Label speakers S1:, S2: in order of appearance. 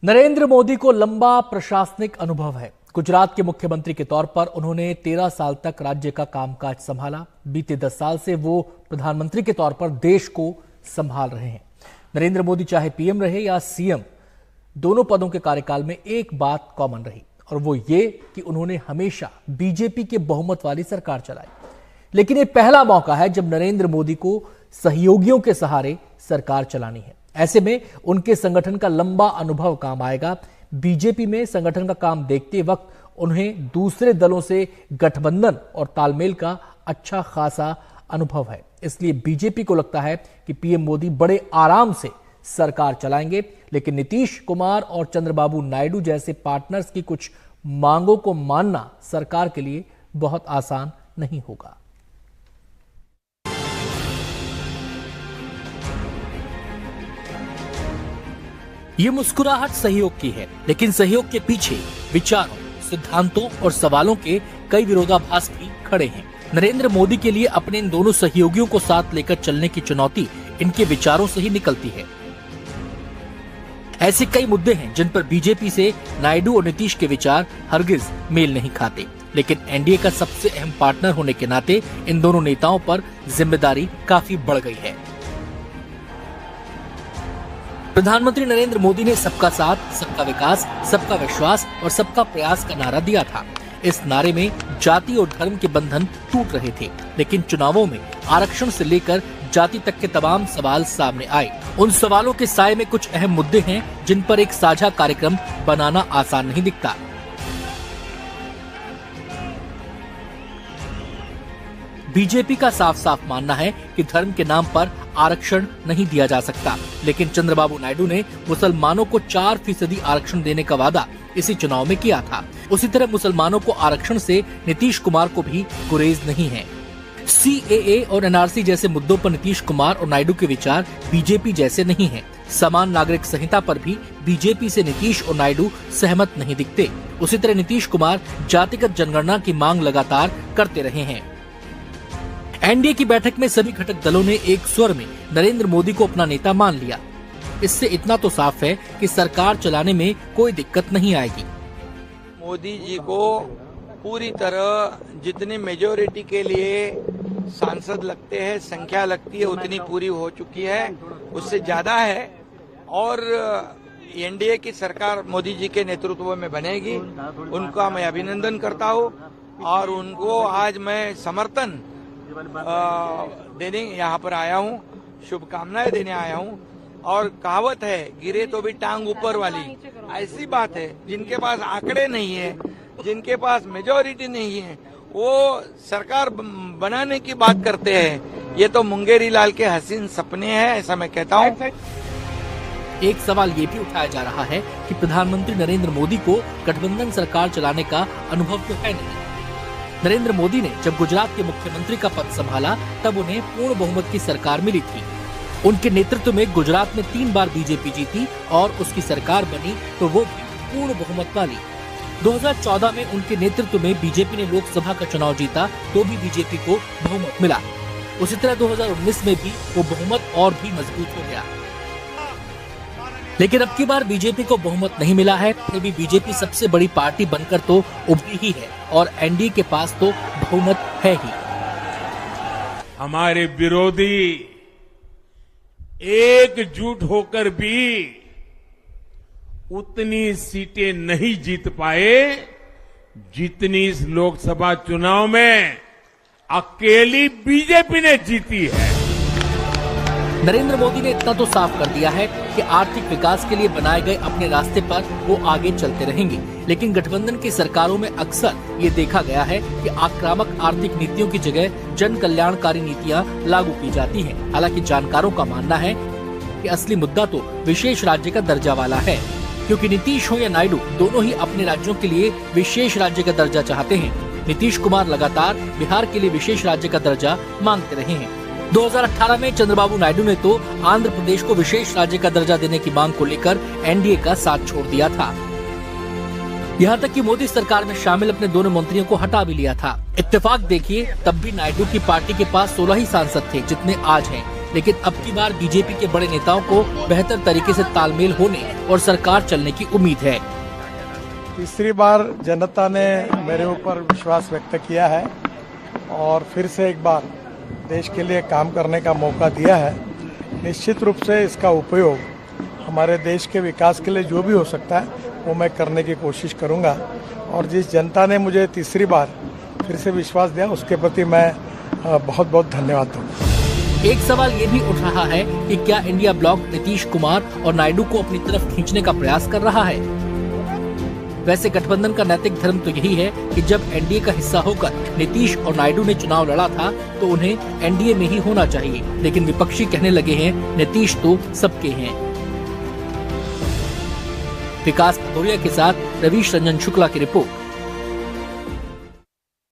S1: नरेंद्र मोदी को लंबा प्रशासनिक अनुभव है। गुजरात के मुख्यमंत्री के तौर पर उन्होंने 13 साल तक राज्य का कामकाज संभाला। बीते 10 साल से वो प्रधानमंत्री के तौर पर देश को संभाल रहे हैं। नरेंद्र मोदी चाहे पीएम रहे या सीएम, दोनों पदों के कार्यकाल में एक बात कॉमन रही, और वो ये कि उन्होंने हमेशा बीजेपी के बहुमत वाली सरकार चलाई। लेकिन ये पहला मौका है जब नरेंद्र मोदी को सहयोगियों के सहारे सरकार चलानी है। ऐसे में उनके संगठन का लंबा अनुभव काम आएगा। बीजेपी में संगठन का काम देखते वक्त उन्हें दूसरे दलों से गठबंधन और तालमेल का अच्छा खासा अनुभव है। इसलिए बीजेपी को लगता है कि पीएम मोदी बड़े आराम से सरकार चलाएंगे। लेकिन नीतीश कुमार और चंद्रबाबू नायडू जैसे पार्टनर्स की कुछ मांगों को मानना सरकार के लिए बहुत आसान नहीं होगा। ये मुस्कुराहट सहयोग की है, लेकिन सहयोग के पीछे विचारों, सिद्धांतों और सवालों के कई विरोधाभास भी खड़े हैं। नरेंद्र मोदी के लिए अपने इन दोनों सहयोगियों को साथ लेकर चलने की चुनौती इनके विचारों से ही निकलती है। ऐसे कई मुद्दे हैं जिन पर बीजेपी से नायडू और नीतीश के विचार हरगिज मेल नहीं खाते, लेकिन एनडीए का सबसे अहम पार्टनर होने के नाते इन दोनों नेताओं पर जिम्मेदारी काफी बढ़ गई है। प्रधानमंत्री नरेंद्र मोदी ने सबका साथ, सबका विकास, सबका विश्वास और सबका प्रयास का नारा दिया था। इस नारे में जाति और धर्म के बंधन टूट रहे थे, लेकिन चुनावों में आरक्षण से लेकर जाति तक के तमाम सवाल सामने आए। उन सवालों के साए में कुछ अहम मुद्दे हैं जिन पर एक साझा कार्यक्रम बनाना आसान नहीं दिखता। बीजेपी का साफ साफ मानना है कि धर्म के नाम पर आरक्षण नहीं दिया जा सकता, लेकिन चंद्रबाबू नायडू ने मुसलमानों को 4% आरक्षण देने का वादा इसी चुनाव में किया था। उसी तरह मुसलमानों को आरक्षण से नीतीश कुमार को भी गुरेज नहीं है। सीएए और एनआरसी जैसे मुद्दों पर नीतीश कुमार और नायडू के विचार बीजेपी जैसे नहीं हैं। समान नागरिक संहिता पर भी बीजेपी से नीतीश और नायडू सहमत नहीं दिखते। उसी तरह नीतीश कुमार जातिगत जनगणना की मांग लगातार करते रहे हैं। एनडीए की बैठक में सभी घटक दलों ने एक स्वर में नरेंद्र मोदी को अपना नेता मान लिया। इससे इतना तो साफ है कि सरकार चलाने में कोई दिक्कत नहीं आएगी।
S2: मोदी जी को पूरी तरह जितनी मेजोरिटी के लिए सांसद लगते हैं, संख्या लगती है, उतनी पूरी हो चुकी है, उससे ज्यादा है। और एनडीए की सरकार मोदी जी के नेतृत्व में बनेगी। उनका मैं अभिनंदन करता हूँ और उनको आज मैं समर्थन देने यहाँ पर आया हूँ, शुभकामनाएं देने आया हूँ। और कहावत है, गिरे तो भी टांग ऊपर वाली। ऐसी बात है, जिनके पास आंकड़े नहीं है, जिनके पास मेजोरिटी नहीं है, वो सरकार बनाने की बात करते हैं। ये तो मुंगेरी लाल के हसीन सपने हैं, ऐसा मैं कहता हूँ।
S1: एक सवाल ये भी उठाया जा रहा है कि प्रधानमंत्री नरेंद्र मोदी को गठबंधन सरकार चलाने का अनुभव तो है नहीं। नरेंद्र मोदी ने जब गुजरात के मुख्यमंत्री का पद संभाला तब उन्हें पूर्ण बहुमत की सरकार मिली थी। उनके नेतृत्व में गुजरात में 3 बार बीजेपी जीती और उसकी सरकार बनी, तो वो भी पूर्ण बहुमत वाली। 2014 में उनके नेतृत्व में बीजेपी ने लोकसभा का चुनाव जीता, तो भी बीजेपी को बहुमत मिला। उसी तरह 2019 में भी वो बहुमत और भी मजबूत हो गया। लेकिन अब की बार बीजेपी को बहुमत नहीं मिला है। फिर भी बीजेपी सबसे बड़ी पार्टी बनकर तो उभरी ही है और एनडीए के पास तो बहुमत है ही।
S3: हमारे विरोधी एकजुट होकर भी उतनी सीटें नहीं जीत पाए जितनी इस लोकसभा चुनाव में अकेली बीजेपी ने जीती है।
S1: नरेंद्र मोदी ने इतना तो साफ कर दिया है कि आर्थिक विकास के लिए बनाए गए अपने रास्ते पर वो आगे चलते रहेंगे। लेकिन गठबंधन की सरकारों में अक्सर ये देखा गया है कि आक्रामक आर्थिक नीतियों की जगह जन कल्याणकारी नीतियां लागू की जाती हैं। हालांकि जानकारों का मानना है कि असली मुद्दा तो विशेष राज्य का दर्जा वाला है, क्योंकि नीतीश हो या नायडू, दोनों ही अपने राज्यों के लिए विशेष राज्य का दर्जा चाहते हैं। नीतीश कुमार लगातार बिहार के लिए विशेष राज्य का दर्जा मांगते रहे हैं। 2018 में चंद्रबाबू नायडू ने तो आंध्र प्रदेश को विशेष राज्य का दर्जा देने की मांग को लेकर एनडीए का साथ छोड़ दिया था। यहाँ तक कि मोदी सरकार में शामिल अपने दोनों मंत्रियों को हटा भी लिया था। इत्तेफाक देखिए, तब भी नायडू की पार्टी के पास 16 ही सांसद थे जितने आज हैं। लेकिन अब की बार बीजेपी के बड़े नेताओं को बेहतर तरीके से तालमेल होने और सरकार चलने की उम्मीद है।
S4: तीसरी बार जनता ने मेरे ऊपर विश्वास व्यक्त किया है और फिर से एक बार देश के लिए काम करने का मौका दिया है। निश्चित रूप से इसका उपयोग हमारे देश के विकास के लिए जो भी हो सकता है वो मैं करने की कोशिश करूंगा। और जिस जनता ने मुझे तीसरी बार फिर से विश्वास दिया उसके प्रति मैं बहुत बहुत धन्यवाद दूंगा।
S1: एक सवाल ये भी उठ रहा है कि क्या इंडिया ब्लॉक नीतीश कुमार और नायडू को अपनी तरफ खींचने का प्रयास कर रहा है। वैसे गठबंधन का नैतिक धर्म तो यही है कि जब एनडीए का हिस्सा होकर नीतीश और नायडू ने चुनाव लड़ा था तो उन्हें एनडीए में ही होना चाहिए, लेकिन विपक्षी कहने लगे हैं नीतीश तो सबके हैं। विकास भदौरिया के साथ रवीश रंजन शुक्ला की रिपोर्ट।